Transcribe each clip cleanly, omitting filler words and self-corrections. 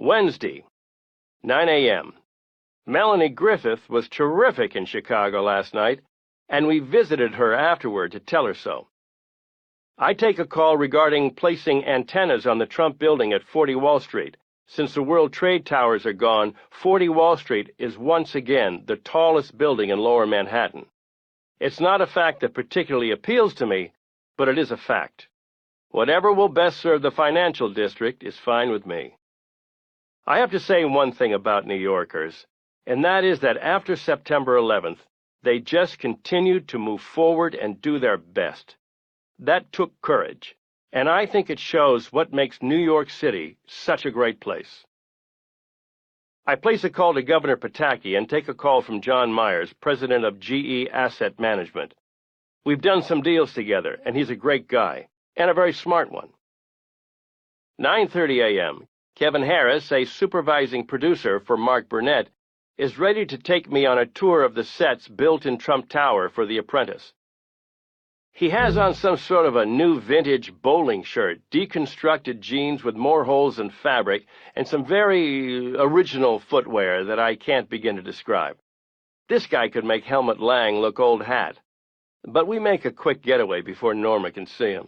Wednesday, 9 a.m. Melanie Griffith was terrific in Chicago last night, and we visited her afterward to tell her so. I take a call regarding placing antennas on the Trump building at 40 Wall Street. Since the World Trade Towers are gone, 40 Wall Street is once again the tallest building in Lower Manhattan. It's not a fact that particularly appeals to me, but it is a fact. Whatever will best serve the financial district is fine with me. I have to say one thing about New Yorkers, and that is that after September 11th, they just continued to move forward and do their best. That took courage, and I think it shows what makes New York City such a great place. I place a call to Governor Pataki and take a call from John Myers, president of GE Asset Management. We've done some deals together, and he's a great guy, and a very smart one. 9:30 a.m. Kevin Harris, a supervising producer for Mark Burnett, is ready to take me on a tour of the sets built in Trump Tower for The Apprentice. He has on some sort of a new vintage bowling shirt, deconstructed jeans with more holes than fabric, and some very original footwear that I can't begin to describe. This guy could make Helmut Lang look old hat. But we make a quick getaway before Norma can see him.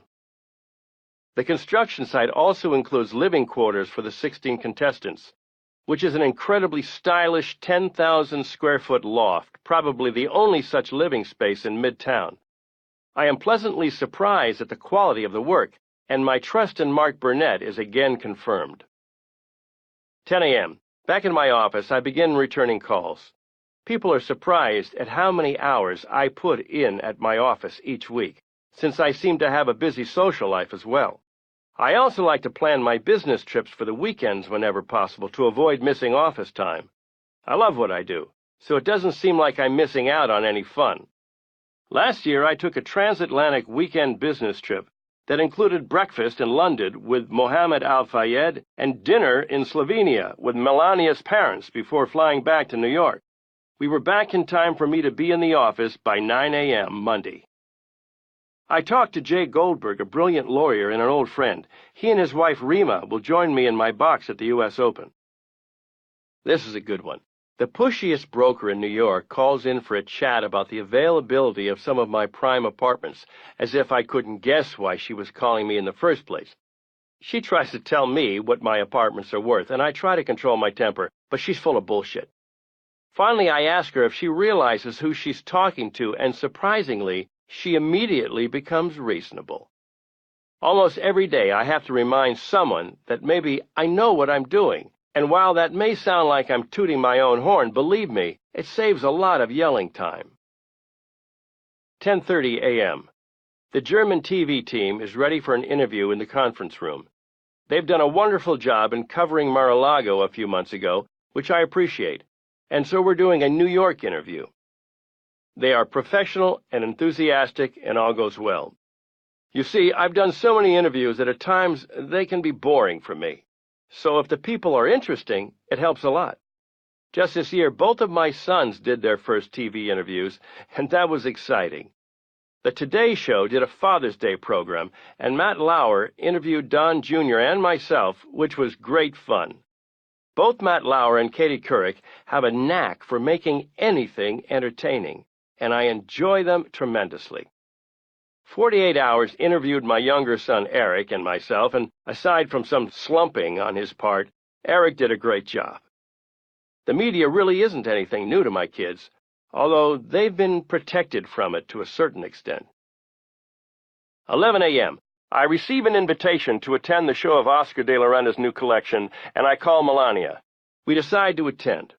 The construction site also includes living quarters for the 16 contestants, which is an incredibly stylish 10,000-square-foot loft, probably the only such living space in Midtown. I am pleasantly surprised at the quality of the work, and my trust in Mark Burnett is again confirmed. 10 a.m. Back in my office, I begin returning calls. People are surprised at how many hours I put in at my office each week, since I seem to have a busy social life as well. I also like to plan my business trips for the weekends whenever possible to avoid missing office time. I love what I do, so it doesn't seem like I'm missing out on any fun. Last year, I took a transatlantic weekend business trip that included breakfast in London with Mohammed Al-Fayed and dinner in Slovenia with Melania's parents before flying back to New York. We were back in time for me to be in the office by 9 a.m. Monday. I talked to Jay Goldberg, a brilliant lawyer and an old friend. He and his wife Rima will join me in my box at the U.S. Open. This is a good one. The pushiest broker in New York calls in for a chat about the availability of some of my prime apartments, as if I couldn't guess why she was calling me in the first place. She tries to tell me what my apartments are worth, and I try to control my temper, but she's full of bullshit. Finally, I ask her if she realizes who she's talking to, and surprisingly, she immediately becomes reasonable. Almost every day, I have to remind someone that maybe I know what I'm doing. And while that may sound like I'm tooting my own horn, believe me, it saves a lot of yelling time. 10:30 a.m. The German TV team is ready for an interview in the conference room. They've done a wonderful job in covering Mar-a-Lago a few months ago, which I appreciate, and so we're doing a New York interview. They are professional and enthusiastic, and all goes well. You see, I've done so many interviews that at times they can be boring for me. So if the people are interesting, it helps a lot. Just this year, both of my sons did their first TV interviews, and that was exciting. The Today Show did a Father's Day program, and Matt Lauer interviewed Don Jr. and myself, which was great fun. Both Matt Lauer and Katie Couric have a knack for making anything entertaining, and I enjoy them tremendously. 48 Hours interviewed my younger son Eric and myself, and aside from some slumping on his part, Eric did a great job. The media really isn't anything new to my kids, although they've been protected from it to a certain extent. 11 a.m. I receive an invitation to attend the show of Oscar de la Renta's new collection, and I call Melania. We decide to attend.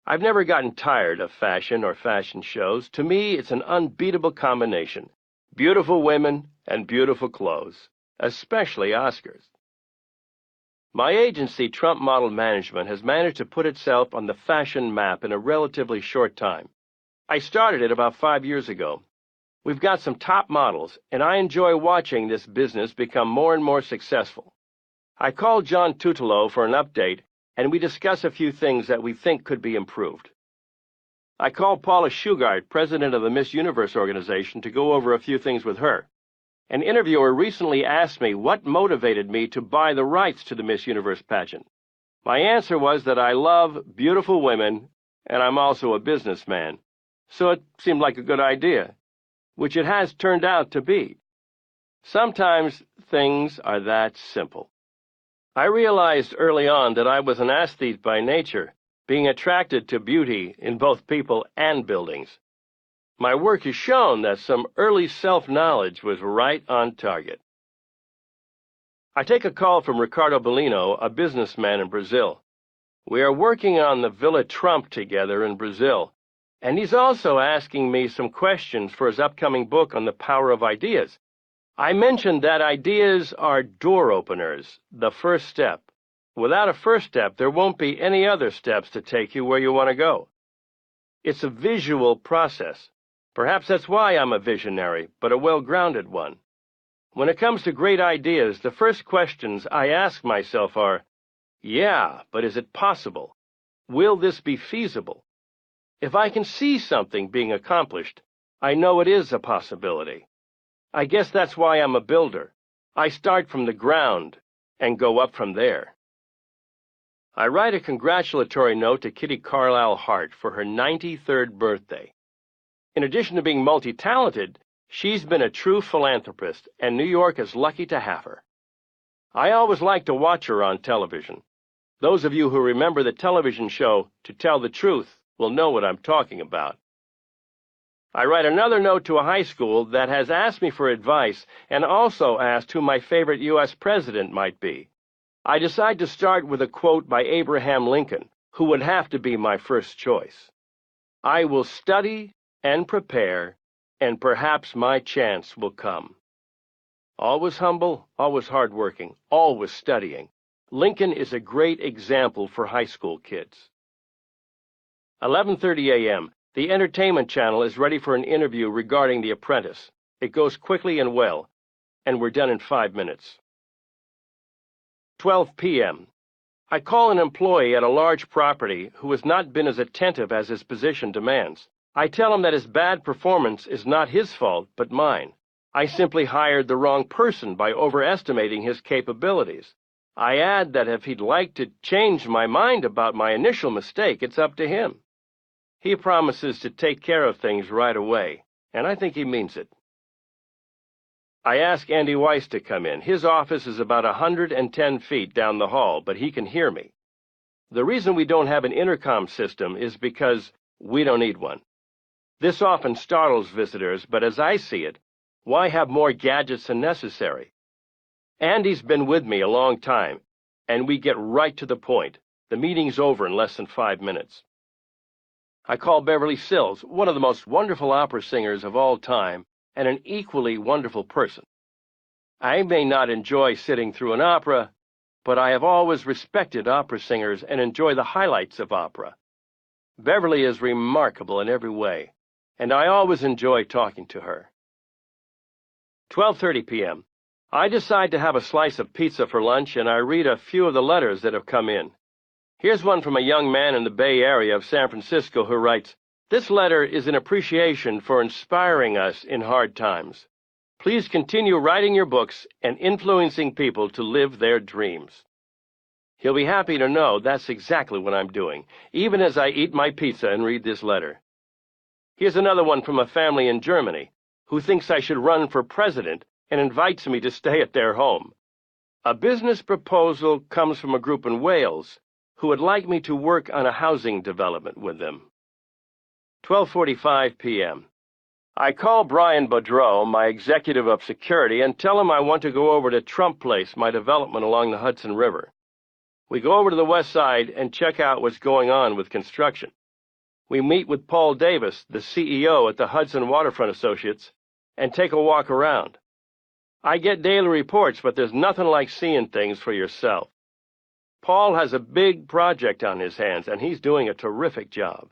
I've never gotten tired of fashion or fashion shows. To me, it's an unbeatable combination. Beautiful women and beautiful clothes, especially Oscars. My agency, Trump Model Management, has managed to put itself on the fashion map in a relatively short time. I started it about 5 years ago. We've got some top models, and I enjoy watching this business become more and more successful. I called John Tutelo for an update, and we discuss a few things that we think could be improved. I called Paula Shugart, president of the Miss Universe organization, to go over a few things with her. An interviewer recently asked me what motivated me to buy the rights to the Miss Universe pageant. My answer was that I love beautiful women, and I'm also a businessman, so it seemed like a good idea, which it has turned out to be. Sometimes things are that simple. I realized early on that I was an aesthete by nature, being attracted to beauty in both people and buildings. My work has shown that some early self-knowledge was right on target. I take a call from Ricardo Bellino, a businessman in Brazil. We are working on the Villa Trump together in Brazil, and he's also asking me some questions for his upcoming book on the power of ideas. I mentioned that ideas are door openers, the first step. Without a first step, there won't be any other steps to take you where you want to go. It's a visual process. Perhaps that's why I'm a visionary, but a well-grounded one. When it comes to great ideas, the first questions I ask myself are, yeah, but is it possible? Will this be feasible? If I can see something being accomplished, I know it is a possibility. I guess that's why I'm a builder. I start from the ground and go up from there. I write a congratulatory note to Kitty Carlisle Hart for her 93rd birthday. In addition to being multi-talented, she's been a true philanthropist, and New York is lucky to have her. I always like to watch her on television. Those of you who remember the television show To Tell the Truth will know what I'm talking about. I write another note to a high school that has asked me for advice and also asked who my favorite U.S. president might be. I decide to start with a quote by Abraham Lincoln, who would have to be my first choice. I will study and prepare, and perhaps my chance will come. Always humble, always hardworking, always studying. Lincoln is a great example for high school kids. 11:30 a.m. The entertainment channel is ready for an interview regarding The Apprentice. It goes quickly and well, and we're done in 5 minutes. 12 p.m. I call an employee at a large property who has not been as attentive as his position demands. I tell him that his bad performance is not his fault, but mine. I simply hired the wrong person by overestimating his capabilities. I add that if he'd like to change my mind about my initial mistake, it's up to him. He promises to take care of things right away, and I think he means it. I ask Andy Weiss to come in. His office is about 110 feet down the hall, but he can hear me. The reason we don't have an intercom system is because we don't need one. This often startles visitors, but as I see it, why have more gadgets than necessary? Andy's been with me a long time, and we get right to the point. The meeting's over in less than 5 minutes. I call Beverly Sills, one of the most wonderful opera singers of all time, and an equally wonderful person. I may not enjoy sitting through an opera, but I have always respected opera singers and enjoy the highlights of opera. Beverly is remarkable in every way, and I always enjoy talking to her. 12:30 p.m. I decide to have a slice of pizza for lunch, and I read a few of the letters that have come in. Here's one from a young man in the Bay Area of San Francisco who writes, "This letter is an appreciation for inspiring us in hard times. Please continue writing your books and influencing people to live their dreams." He'll be happy to know that's exactly what I'm doing, even as I eat my pizza and read this letter. Here's another one from a family in Germany who thinks I should run for president and invites me to stay at their home. A business proposal comes from a group in Wales who would like me to work on a housing development with them. 12:45 p.m. I call Brian Boudreau, my executive of security, and tell him I want to go over to Trump Place, my development along the Hudson River. We go over to the west side and check out what's going on with construction. We meet with Paul Davis, the CEO at the Hudson Waterfront Associates, and take a walk around. I get daily reports, but there's nothing like seeing things for yourself. Paul has a big project on his hands, and he's doing a terrific job.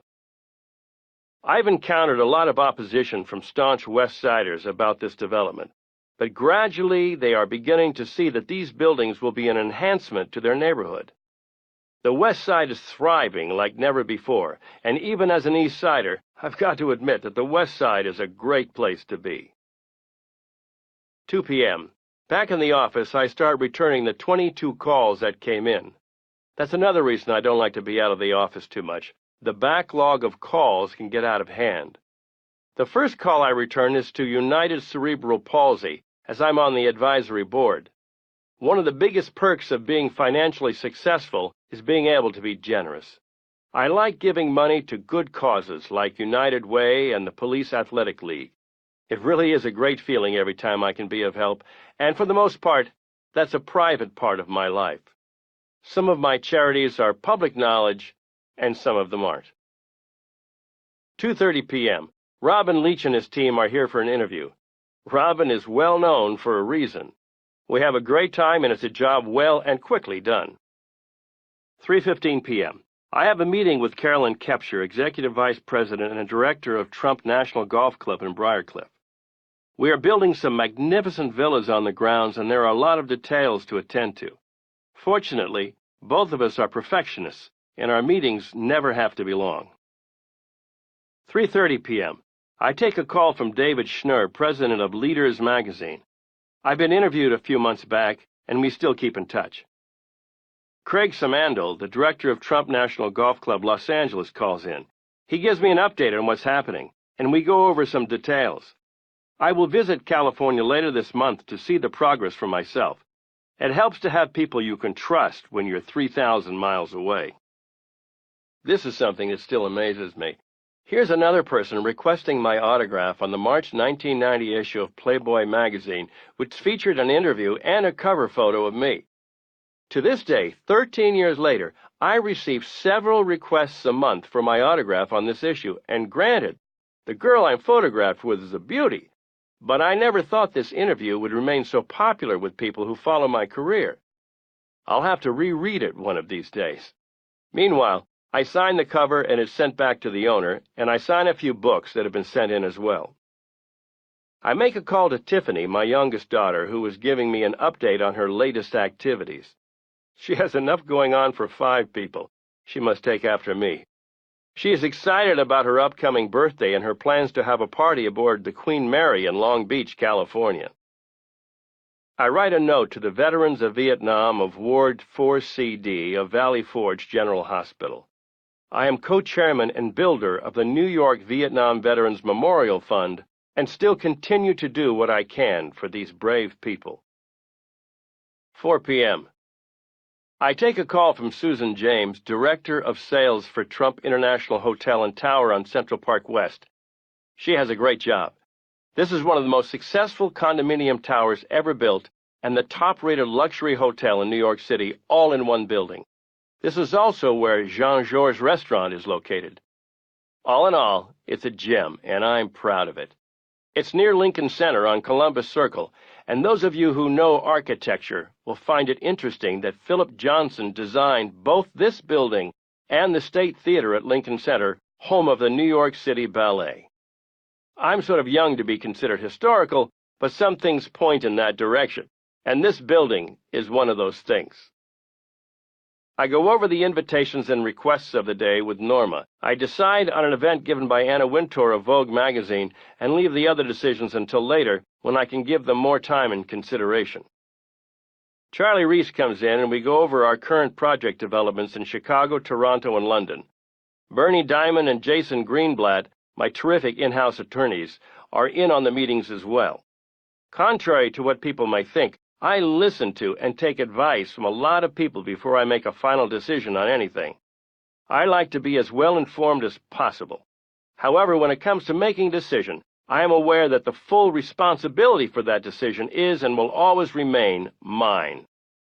I've encountered a lot of opposition from staunch West Siders about this development, but gradually they are beginning to see that these buildings will be an enhancement to their neighborhood. The West Side is thriving like never before, and even as an East Sider, I've got to admit that the West Side is a great place to be. 2 p.m. Back in the office, I start returning the 22 calls that came in. That's another reason I don't like to be out of the office too much. The backlog of calls can get out of hand. The first call I return is to United Cerebral Palsy, as I'm on the advisory board. One of the biggest perks of being financially successful is being able to be generous. I like giving money to good causes like United Way and the Police Athletic League. It really is a great feeling every time I can be of help, and for the most part, that's a private part of my life. Some of my charities are public knowledge, and some of them aren't. 2:30 p.m. Robin Leach and his team are here for an interview. Robin is well known for a reason. We have a great time, and it's a job well and quickly done. 3:15 p.m. I have a meeting with Carolyn Kepscher, Executive Vice President and Director of Trump National Golf Club in Briarcliff. We are building some magnificent villas on the grounds, and there are a lot of details to attend to. Fortunately, both of us are perfectionists, and our meetings never have to be long. 3:30 p.m. I take a call from David Schnurr, president of Leaders magazine. I've been interviewed a few months back, and we still keep in touch. Craig Samandel, the director of Trump National Golf Club Los Angeles, calls in. He gives me an update on what's happening, and we go over some details. I will visit California later this month to see the progress for myself. It helps to have people you can trust when you're 3,000 miles away. This is something that still amazes me. Here's another person requesting my autograph on the March 1990 issue of Playboy magazine, which featured an interview and a cover photo of me. To this day, 13 years later, I receive several requests a month for my autograph on this issue, and granted, the girl I'm photographed with is a beauty, but I never thought this interview would remain so popular with people who follow my career. I'll have to reread it one of these days. Meanwhile, I sign the cover and it's sent back to the owner, and I sign a few books that have been sent in as well. I make a call to Tiffany, my youngest daughter, who is giving me an update on her latest activities. She has enough going on for 5 people. She must take after me. She is excited about her upcoming birthday and her plans to have a party aboard the Queen Mary in Long Beach, California. I write a note to the veterans of Vietnam of Ward 4CD of Valley Forge General Hospital. I am co-chairman and builder of the New York Vietnam Veterans Memorial Fund and still continue to do what I can for these brave people. 4 p.m. I take a call from Susan James, Director of Sales for Trump International Hotel and Tower on Central Park West. She has a great job. This is one of the most successful condominium towers ever built and the top-rated luxury hotel in New York City, all in one building. This is also where Jean-Georges Restaurant is located. All in all, it's a gem, and I'm proud of it. It's near Lincoln Center on Columbus Circle, and those of you who know architecture will find it interesting that Philip Johnson designed both this building and the State Theater at Lincoln Center, home of the New York City Ballet. I'm sort of young to be considered historical, but some things point in that direction, and this building is one of those things. I go over the invitations and requests of the day with Norma. I decide on an event given by Anna Wintour of Vogue magazine and leave the other decisions until later when I can give them more time and consideration. Charlie Reese comes in and we go over our current project developments in Chicago, Toronto, and London. Bernie Diamond and Jason Greenblatt, my terrific in-house attorneys, are in on the meetings as well. Contrary to what people might think, I listen to and take advice from a lot of people before I make a final decision on anything. I like to be as well informed as possible. However, when it comes to making a decision, I am aware that the full responsibility for that decision is and will always remain mine.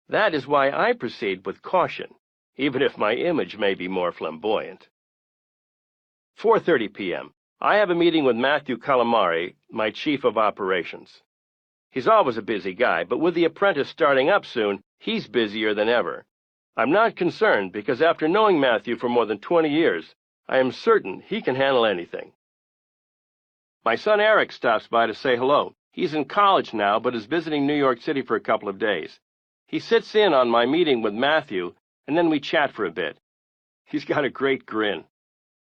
That is why I proceed with caution, even if my image may be more flamboyant. 4:30 p.m. I have a meeting with Matthew Calamari, my chief of operations. He's always a busy guy, but with The Apprentice starting up soon, he's busier than ever. I'm not concerned because after knowing Matthew for more than 20 years, I am certain he can handle anything. My son Eric stops by to say hello. He's in college now, but is visiting New York City for a couple of days. He sits in on my meeting with Matthew, and then we chat for a bit. He's got a great grin.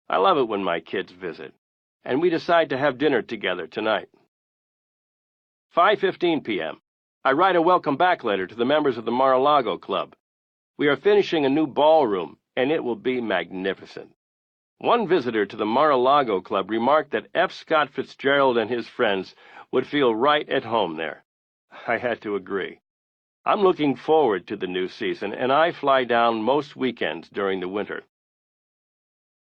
I love it when my kids visit, and we decide to have dinner together tonight. 5:15 p.m. I write a welcome back letter to the members of the Mar-a-Lago Club. We are finishing a new ballroom, and it will be magnificent. One visitor to the Mar-a-Lago Club remarked that F. Scott Fitzgerald and his friends would feel right at home there. I had to agree. I'm looking forward to the new season, and I fly down most weekends during the winter.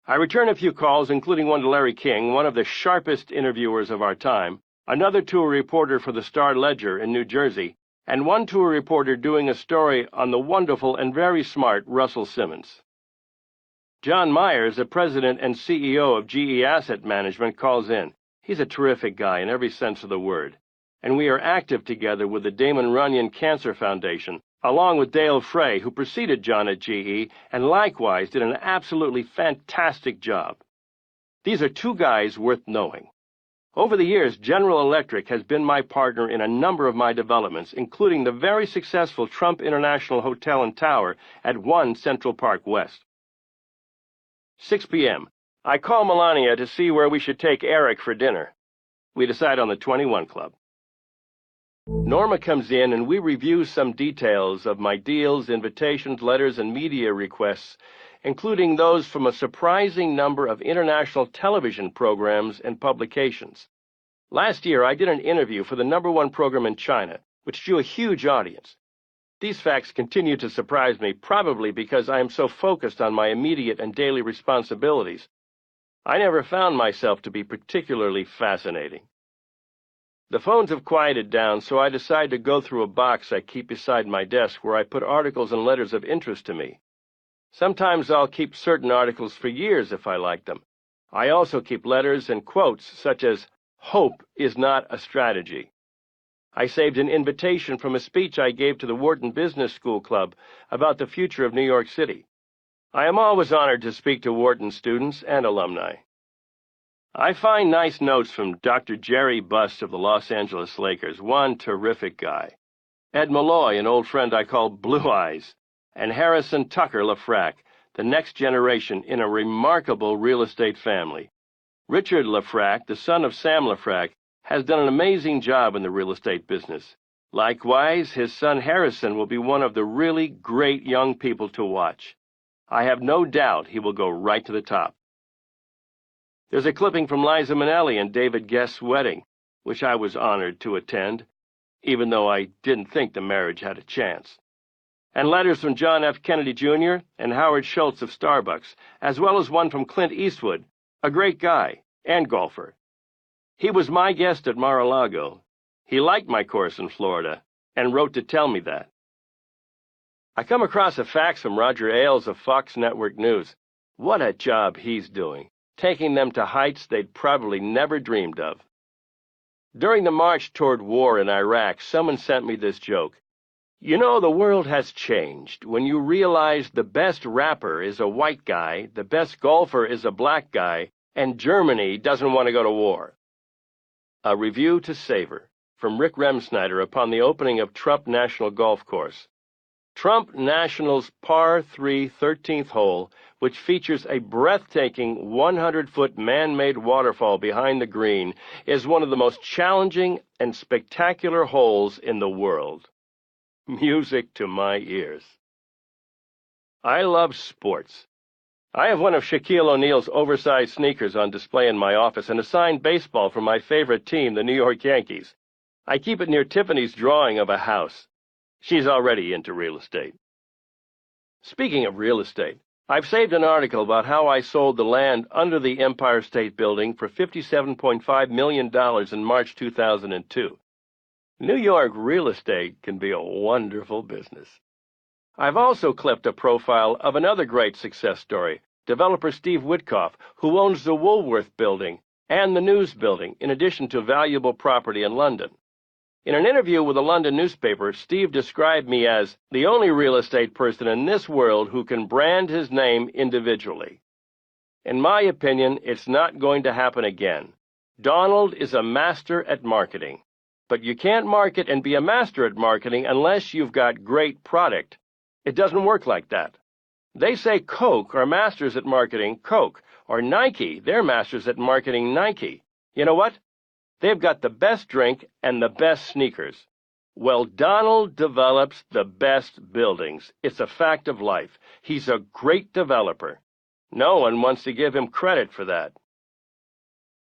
I return a few calls, including one to Larry King, one of the sharpest interviewers of our time, another to a reporter for the Star-Ledger in New Jersey, and one to a reporter doing a story on the wonderful and very smart Russell Simmons. John Myers, the president and CEO of GE Asset Management, calls in. He's a terrific guy in every sense of the word, and we are active together with the Damon Runyon Cancer Foundation, along with Dale Frey, who preceded John at GE and likewise did an absolutely fantastic job. These are two guys worth knowing. Over the years, General Electric has been my partner in a number of my developments, including the very successful Trump International Hotel and Tower at 1 Central Park West. 6 p.m. I call Melania to see where we should take Eric for dinner. We decide on the 21 Club. Norma comes in and we review some details of my deals, invitations, letters, and media requests, including those from a surprising number of international television programs and publications. Last year, I did an interview for the #1 program in China, which drew a huge audience. These facts continue to surprise me, probably because I am so focused on my immediate and daily responsibilities. I never found myself to be particularly fascinating. The phones have quieted down, so I decide to go through a box I keep beside my desk where I put articles and letters of interest to me. Sometimes I'll keep certain articles for years if I like them. I also keep letters and quotes such as, "Hope is not a strategy." I saved an invitation from a speech I gave to the Wharton Business School Club about the future of New York City. I am always honored to speak to Wharton students and alumni. I find nice notes from Dr. Jerry Buss of the Los Angeles Lakers, one terrific guy. Ed Malloy, an old friend I call Blue Eyes, and Harrison Tucker Lafrac, the next generation in a remarkable real estate family. Richard Lafrac, the son of Sam Lafrac, has done an amazing job in the real estate business. Likewise, his son Harrison will be one of the really great young people to watch. I have no doubt he will go right to the top. There's a clipping from Liza Minnelli and David Guest's wedding, which I was honored to attend, even though I didn't think the marriage had a chance. And letters from John F. Kennedy Jr. and Howard Schultz of Starbucks, as well as one from Clint Eastwood, a great guy and golfer. He was my guest at Mar-a-Lago. He liked my course in Florida and wrote to tell me that. I come across a fax from Roger Ailes of Fox Network News. What a job he's doing, taking them to heights they'd probably never dreamed of. During the march toward war in Iraq, someone sent me this joke. You know, the world has changed when you realize the best rapper is a white guy, the best golfer is a black guy, and Germany doesn't want to go to war. A review to savor from Rick Remsnyder upon the opening of Trump National Golf Course. Trump National's par 3 13th hole, which features a breathtaking 100-foot man-made waterfall behind the green, is one of the most challenging and spectacular holes in the world. Music to my ears. I love sports. I have one of Shaquille O'Neal's oversized sneakers on display in my office and a signed baseball from my favorite team, the New York Yankees. I keep it near Tiffany's drawing of a house. She's already into real estate. Speaking of real estate, I've saved an article about how I sold the land under the Empire State Building for $57.5 million in March 2002. New York real estate can be a wonderful business. I've also clipped a profile of another great success story, developer Steve Witkoff, who owns the Woolworth Building and the News Building, in addition to valuable property in London. In an interview with a London newspaper, Steve described me as the only real estate person in this world who can brand his name individually. In my opinion, it's not going to happen again. Donald is a master at marketing. But you can't market and be a master at marketing unless you've got great product. It doesn't work like that. They say Coke are masters at marketing Coke, or Nike, they're masters at marketing Nike. You know what? They've got the best drink and the best sneakers. Well, Donald develops the best buildings. It's a fact of life. He's a great developer. No one wants to give him credit for that.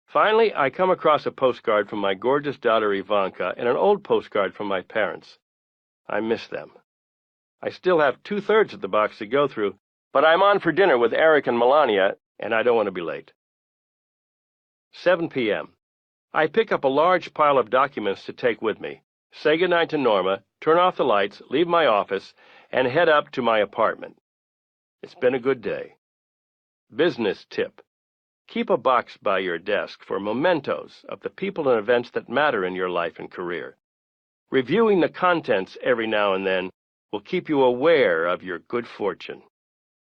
Finally, I come across a postcard from my gorgeous daughter Ivanka and an old postcard from my parents. I miss them. I still have 2/3 of the box to go through, but I'm on for dinner with Eric and Melania, and I don't want to be late. 7 p.m. I pick up a large pile of documents to take with me, say goodnight to Norma, turn off the lights, leave my office, and head up to my apartment. It's been a good day. Business tip. Keep a box by your desk for mementos of the people and events that matter in your life and career. Reviewing the contents every now and then will keep you aware of your good fortune.